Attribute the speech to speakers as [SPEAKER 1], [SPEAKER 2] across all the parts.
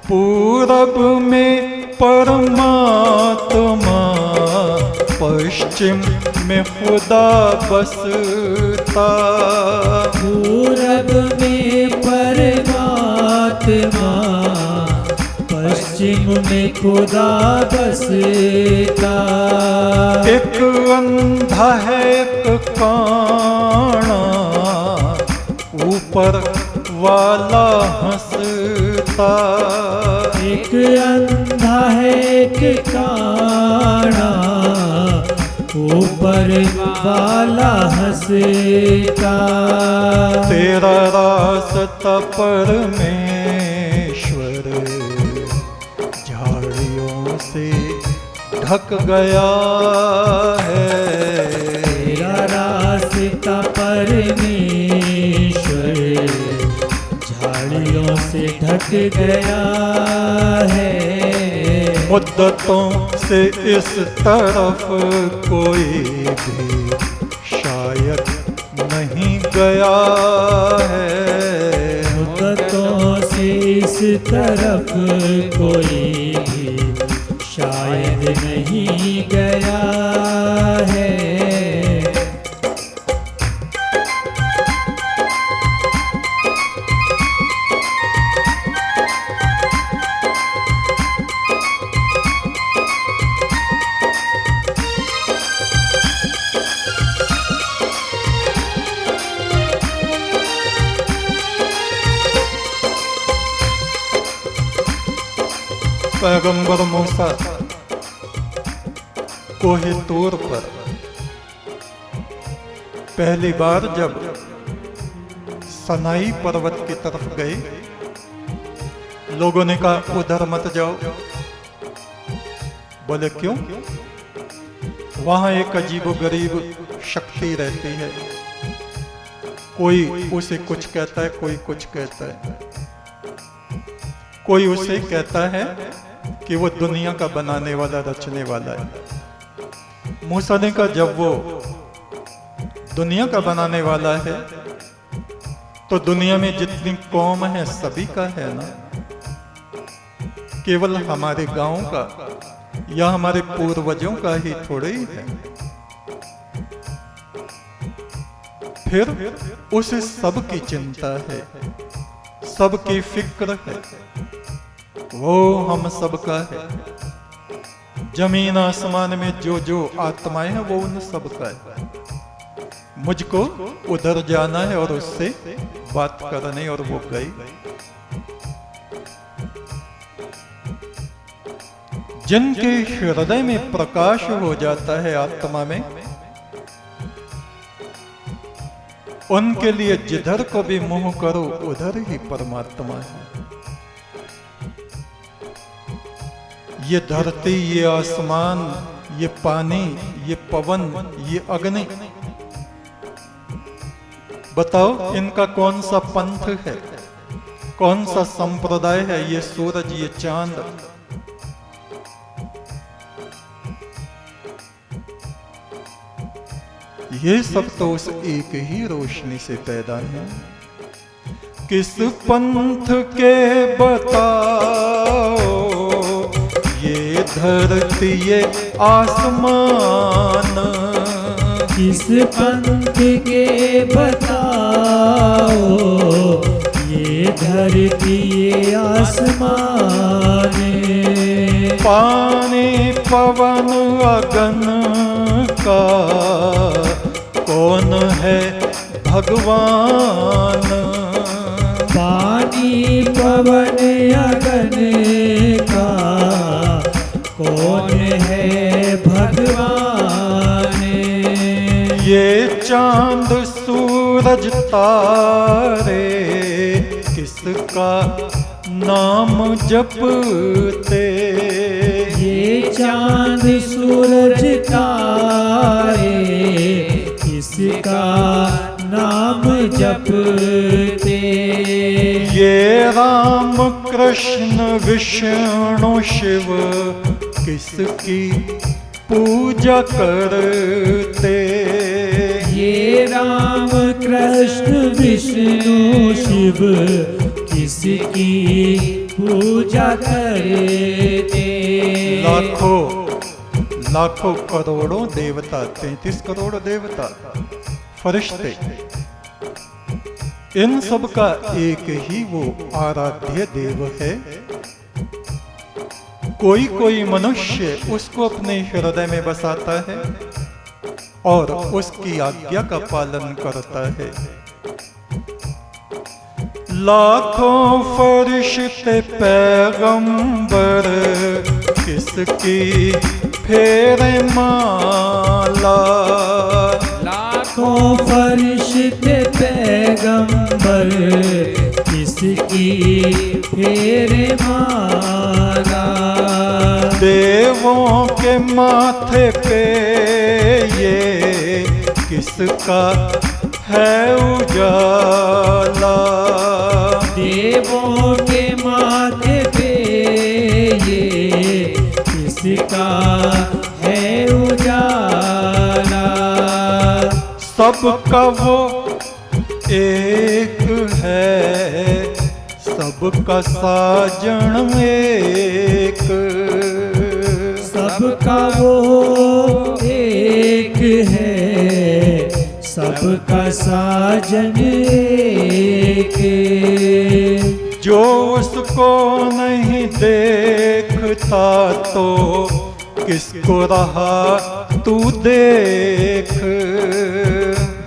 [SPEAKER 1] पूरब में परमात्मा, पश्चिम में खुदा बसता।
[SPEAKER 2] पूरब में परमात्मा, पश्चिम में खुदा बसता।
[SPEAKER 1] एक अंधा है एक काना, ऊपर वाला हंसता।
[SPEAKER 2] एक अंधा है एक काना, ऊपर वाला हंसता।
[SPEAKER 1] तेरा रास्ता परमेश्वर झाड़ियों से ढक गया है।
[SPEAKER 2] तेरा रास्ता परमेश्वर झाड़ियों से ढक गया है।
[SPEAKER 1] मुद्दतों से इस तरफ कोई भी शायद नहीं गया है।
[SPEAKER 2] मुद्दतों से इस तरफ कोई भी शायद नहीं गया है।
[SPEAKER 1] पैगंबर मूसा कोहे तूर पर पहली बार जब सनाई पर्वत की तरफ गए, लोगों ने कहा उधर मत जाओ। बोले क्यों? वहां एक अजीबोगरीब शक्ति रहती है, कोई उसे कुछ कहता है, कोई कुछ कहता है। कोई उसे कहता है कि वो दुनिया का बनाने वाला, रचने वाला है। मूसा ने कहा जब वो दुनिया का बनाने वाला है तो दुनिया में जितनी कौम है सभी का है ना, केवल हमारे गांव का या हमारे पूर्वजों का ही थोड़े ही है। फिर उसे सबकी चिंता है, सबकी फिक्र है, वो हम सबका है। जमीन आसमान में जो जो आत्माएं हैं वो उन सबका है। मुझको उधर जाना है और उससे बात करनी, और वो गई। जिनके हृदय में प्रकाश हो जाता है आत्मा में, उनके लिए जिधर को भी मुंह करो उधर ही परमात्मा है। ये धरती, ये आसमान, ये पानी, ये पवन, ये अग्नि, बताओ इनका कौन सा पंथ है, कौन सा संप्रदाय है? ये सूरज, ये चांद, ये सब तो उस एक ही रोशनी से पैदा है। किस पंथ के बताओ, ये धरती ये आसमान,
[SPEAKER 2] किस पंथ के बताओ, ये धरती ये आसमान।
[SPEAKER 1] पानी पवन अगन का कौन है भगवान?
[SPEAKER 2] पानी पवन अगन का कौन है भगवान?
[SPEAKER 1] ये चांद सूरज तारे किसका नाम जपते?
[SPEAKER 2] ये चांद सूरज तारे किसका नाम जपते?
[SPEAKER 1] ये राम कृष्ण विष्णु शिव किसकी पूजा करते?
[SPEAKER 2] ये राम कृष्ण विष्णु शिव किसकी पूजा करते।
[SPEAKER 1] लाखों लाखों करोड़ों देवता, 33 करोड़ देवता, फरिश्ते, इन सब का एक ही वो आराध्य देव है। कोई कोई मनुष्य उसको अपने हृदय में बसाता है और उसकी आज्ञा का पालन करता है। लाखों फरिश्ते पैगंबर किसकी फेरे माला।
[SPEAKER 2] लाखों फरिश्ते पैगंबर किसकी फेरे माला।
[SPEAKER 1] देवों के माथे पे ये किसका है उजाला।
[SPEAKER 2] देवों के माथे पे ये किसका है उजाला।
[SPEAKER 1] सबका वो एक है, सबका साजन एक।
[SPEAKER 2] सबका वो एक है, सबका साजन एक।
[SPEAKER 1] जो उसको नहीं देखता तो किसको रहा तू देख।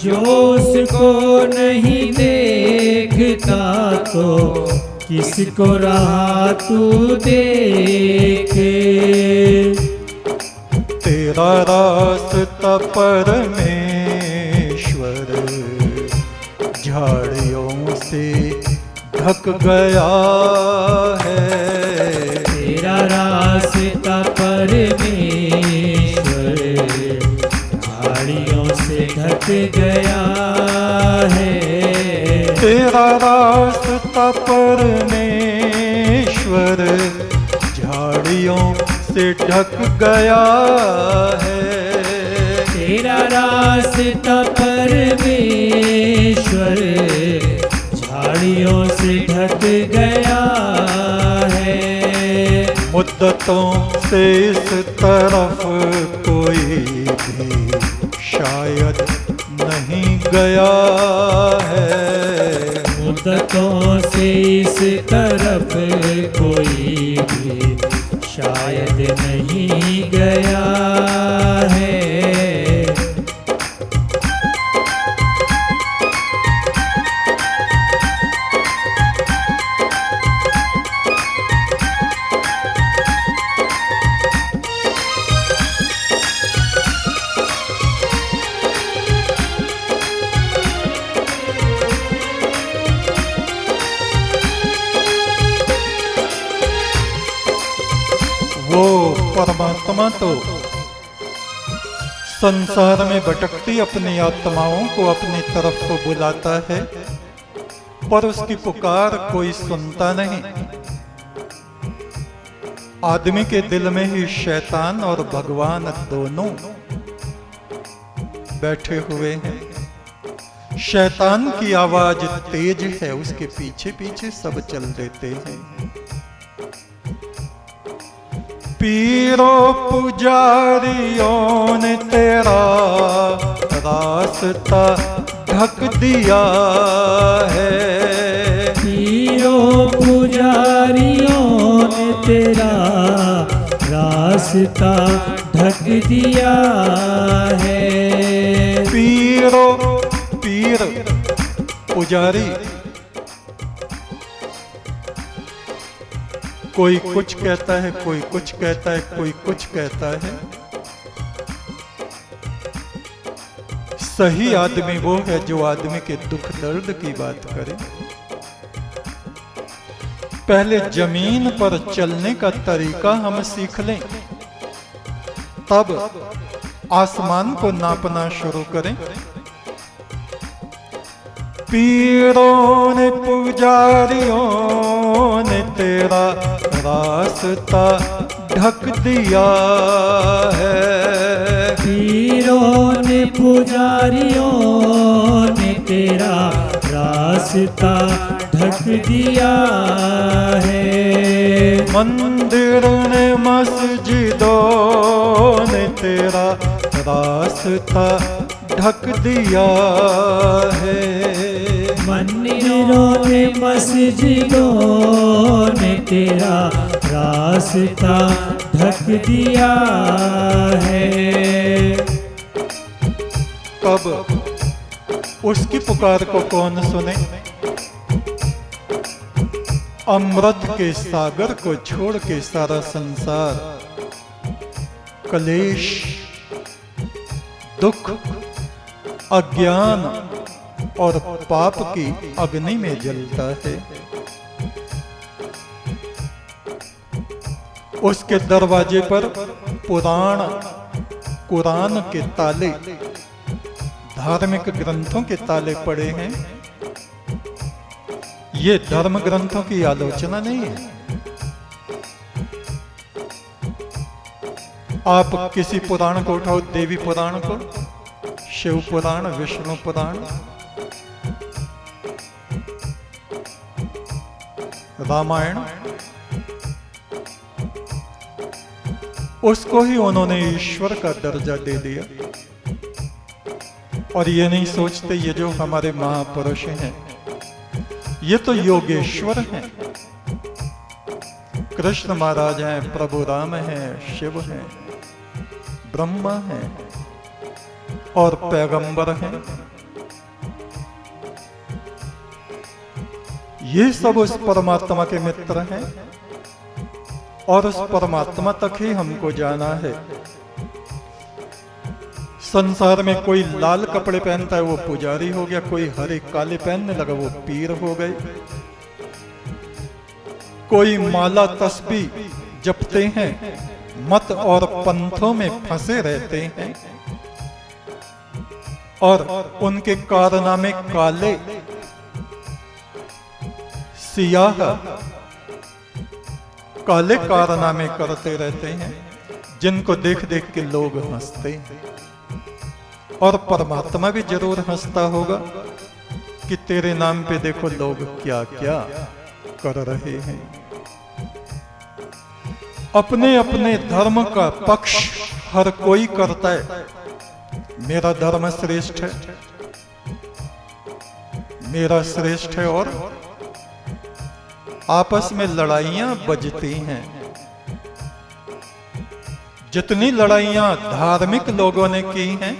[SPEAKER 2] जो उसको नहीं देखता तो किसको रहा तू देख।
[SPEAKER 1] तेरा रास्ता परमेश्वर झाड़ियों से ढक गया है।
[SPEAKER 2] तेरा रास्ता परमेश्वर झाड़ियों से ढक गया है।
[SPEAKER 1] तेरा रास्ता परमेश्वर झाड़ियों से ढक गया है।
[SPEAKER 2] तेरा रास्ता परमेश्वर झाड़ियों से ढक गया है।
[SPEAKER 1] मुद्दतों से इस तरफ कोई भी शायद नहीं गया है।
[SPEAKER 2] मुद्दतों से इस तरफ कोई भी शायद नहीं गया है।
[SPEAKER 1] वो परमात्मा तो संसार में भटकती अपनी आत्माओं को अपनी तरफ को बुलाता है, पर उसकी पुकार कोई सुनता नहीं। आदमी के दिल में ही शैतान और भगवान दोनों बैठे हुए हैं। शैतान की आवाज तेज है, उसके पीछे पीछे सब चल देते हैं। पीरो पुजारियों ने तेरा रास्ता ढक दिया है।
[SPEAKER 2] पीरो पुजारियों ने तेरा रास्ता ढक दिया है।
[SPEAKER 1] पीर पुजारी, कोई कुछ कहता है, कोई कुछ कहता है, कोई कुछ कहता है। सही आदमी वो है जो आदमी के दुख दर्द की बात करे। पहले जमीन पर चलने का तरीका हम सीख लें, तब आसमान को नापना शुरू करें। पीरों ने पुजारियों ने तेरा रास्ता ढक दिया है।
[SPEAKER 2] पीरों ने पुजारियों ने तेरा रास्ता ढक दिया है।
[SPEAKER 1] मंदिर ने मस्जिदों ने तेरा रास्ता ढक दिया है।
[SPEAKER 2] मंदिरों ने मस्जिदों ने तेरा रास्ता ढक दिया है।
[SPEAKER 1] तब उसकी पुकार को कौन सुने? अमृत के सागर को छोड़ के सारा संसार कलेश, दुख, अज्ञान और पाप की अग्नि में जलता है। उसके दरवाजे पर पुराण, कुरान के ताले, धार्मिक ग्रंथों के ताले पड़े हैं। ये धर्म ग्रंथों की आलोचना नहीं है। आप किसी पुराण को उठाओ, देवी पुराण को, शिव पुराण, विष्णु पुराण, रामायण, उसको ही उन्होंने ईश्वर का दर्जा दे दिया। और ये नहीं सोचते ये जो हमारे महापुरुष हैं ये तो योगेश्वर हैं। कृष्ण महाराज हैं, प्रभु राम हैं, शिव हैं, ब्रह्मा हैं और पैगंबर हैं। ये सब उस परमात्मा के मित्र हैं और उस परमात्मा तक ही हमको जाना है। संसार में कोई लाल कपड़े पहनता है वो पुजारी हो गया, कोई हरे काले पहनने लगा वो पीर हो गए, कोई माला तस्बीह जपते हैं, मत और पंथों में फंसे रहते हैं और उनके कारनामे काले, सियाह, काले कारनामे करते रहते हैं जिनको देख देख के लोग हंसते हैं। और परमात्मा भी जरूर हंसता होगा कि तेरे नाम पे देखो लोग क्या क्या कर रहे हैं। अपने अपने धर्म का पक्ष हर कोई करता है। मेरा धर्म श्रेष्ठ है, मेरा श्रेष्ठ है, और आपस में लड़ाइयां बजती हैं। जितनी लड़ाइयां धार्मिक लोगों ने की हैं,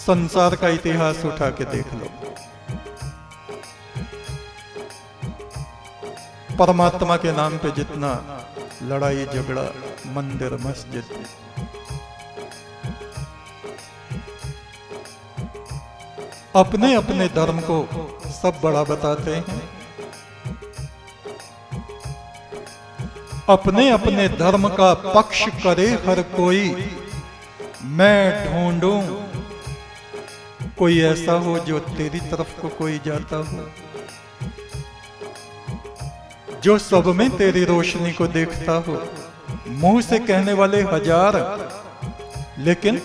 [SPEAKER 1] संसार का इतिहास उठा के देख लो। परमात्मा के नाम पे जितना लड़ाई झगड़ा, मंदिर मस्जिद, अपने अपने धर्म को सब बड़ा बताते हैं, अपने अपने धर्म का पक्ष करे हर कोई। मैं ढूंढूं कोई ऐसा हो जो तेरी तरफ को कोई जाता हो, जो सब में तेरी रोशनी को देखता हो। मुंह से कहने वाले हजार, लेकिन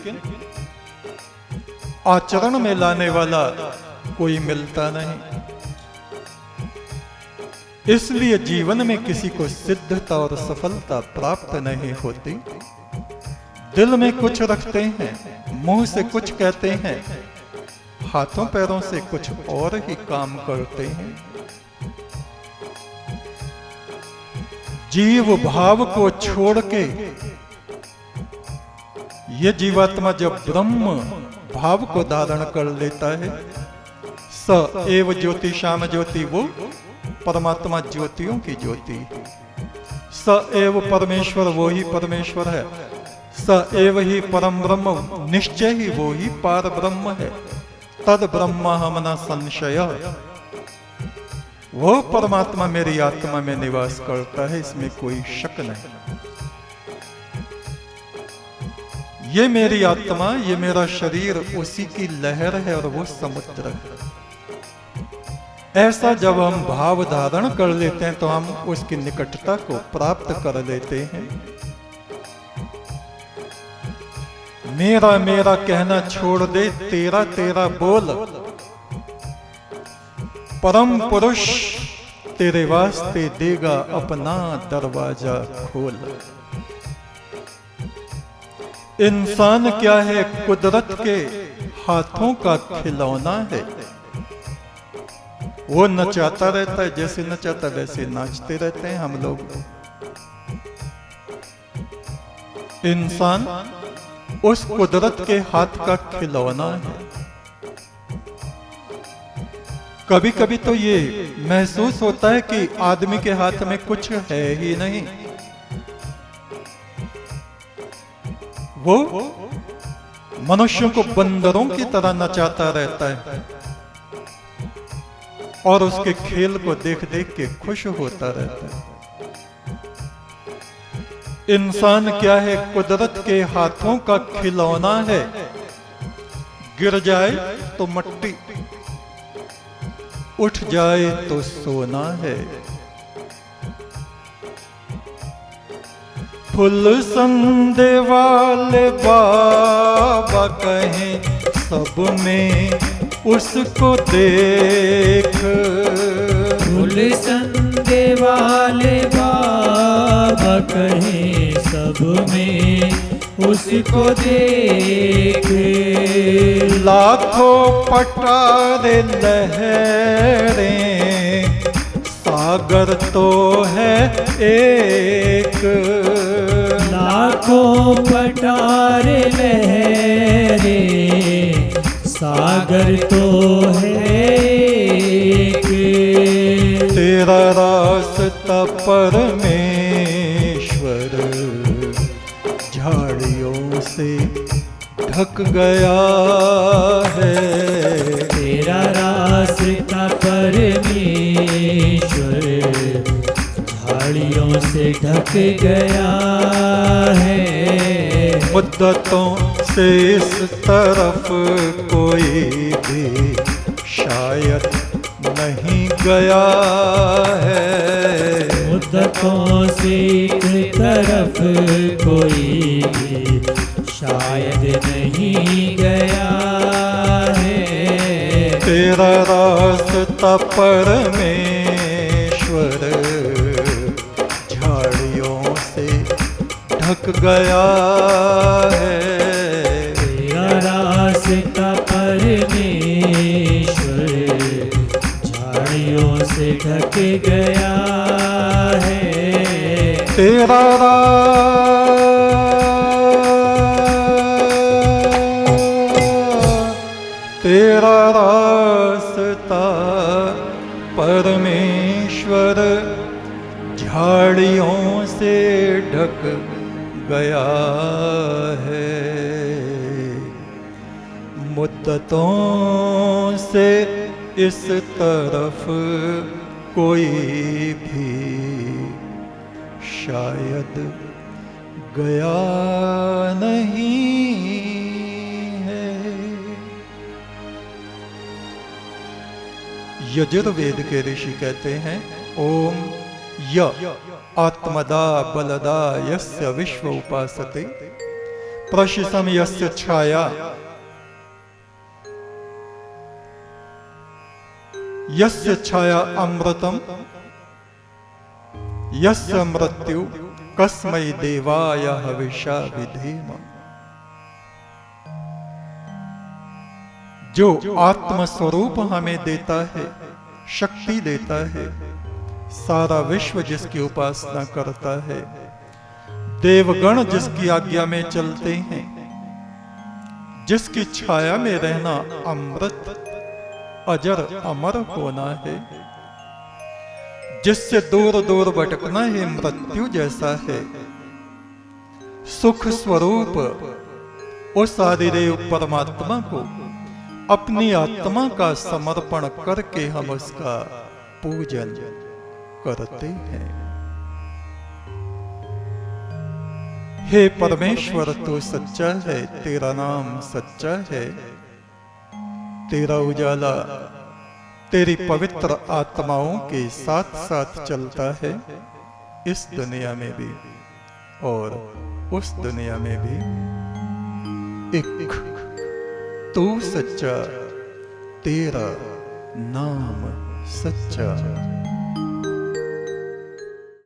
[SPEAKER 1] आचरण में लाने वाला कोई मिलता नहीं। इसलिए जीवन में किसी को सिद्धता और सफलता प्राप्त नहीं होती। दिल में कुछ रखते हैं, मुंह से कुछ कहते हैं, हाथों पैरों से कुछ और ही काम करते हैं। जीव भाव को छोड़ के ये जीवात्मा जब ब्रह्म भाव को धारण कर लेता है, स एव ज्योति शाम ज्योति, वो परमात्मा ज्योतियों की ज्योति है। स एव परमेश्वर, वो ही परमेश्वर है। स एव ही परम ब्रह्म, निश्चय ही वो ही पार ब्रह्म है। तद ब्रह्म हम न संशय, वो परमात्मा मेरी आत्मा में निवास करता है, इसमें कोई शक नहीं। ये मेरी आत्मा, ये मेरा शरीर उसी की लहर है और वो समुद्र है। ऐसा जब हम भाव धारण कर लेते हैं तो हम उसकी निकटता को प्राप्त कर लेते हैं। मेरा मेरा कहना छोड़ दे, तेरा तेरा बोल। परम पुरुष तेरे वास्ते देगा अपना दरवाजा खोल। इंसान क्या है? कुदरत के हाथों का खिलौना है। वो नचाता रहता है, जैसे नचाता वैसे नाचते रहते हैं हम लोग। इंसान उस कुदरत के हाथ का खिलौना है। कभी कभी तो ये महसूस होता है कि आदमी के हाथ में कुछ है ही नहीं। वो मनुष्यों को बंदरों की तरह नचाता रहता है और उसके खेल को देख देख के खुश होता रहता है। इंसान क्या है? कुदरत के हाथों का खिलौना है। गिर जाए तो मट्टी, उठ जाए तो सोना है। फुल संदे वाले बाबा कहें सब में उसको देख।
[SPEAKER 2] फूल संदे वाले बाबा कहें सब में उसको देख।
[SPEAKER 1] लाखों पटारे लहरें, सागर तो है एक।
[SPEAKER 2] लाखों पटारे लहरे, सागर तो है एक।
[SPEAKER 1] तेरा रास्ता परमेश्वर झाड़ियों से ढक गया है।
[SPEAKER 2] तेरा रास्ता परमेश्वर झाड़ियों से ढक गया है।
[SPEAKER 1] मुद्दतों से इस तरफ कोई भी शायद नहीं गया है।
[SPEAKER 2] मुद्दतों से एक तरफ कोई भी शायद नहीं गया है।
[SPEAKER 1] तेरा रास्ता परमेश्वर झाड़ियों से ढक गया है।
[SPEAKER 2] तेरा रास्ता परमेश्वर झाड़ियों से ढक गया है।
[SPEAKER 1] तेरा रास्ता परमेश्वर झाड़ियों से ढक गया है। मुद्दतों से इस तरफ कोई भी शायद गया नहीं है। यजुर्वेद के ऋषि कहते हैं, ओम य आत्मदा बलदा यस्य विश्व उपासते प्रशिसम यस्य छाया यस्य छाया अमृतम यस्य मृत्यु कस्मै देवाय हविषा विधेम। जो आत्म स्वरूप हमें देता है, शक्ति देता है, सारा विश्व जिसकी उपासना करता है, देवगण जिसकी आज्ञा में चलते हैं, जिसकी छाया में रहना अमृत अजर अमर होना है, जिससे दूर दूर भटकना है मृत्यु जैसा है, सुख स्वरूप उस आदिदेव परमात्मा को अपनी आत्मा का समर्पण करके हम उसका पूजन करते हैं। हे परमेश्वर, तू सच्चा है, तेरा नाम सच्चा है, तेरा उजाला तेरी पवित्र आत्माओं के साथ साथ चलता है, इस दुनिया में भी और उस दुनिया में भी। एक तू सच्चा, तेरा नाम सच्चा।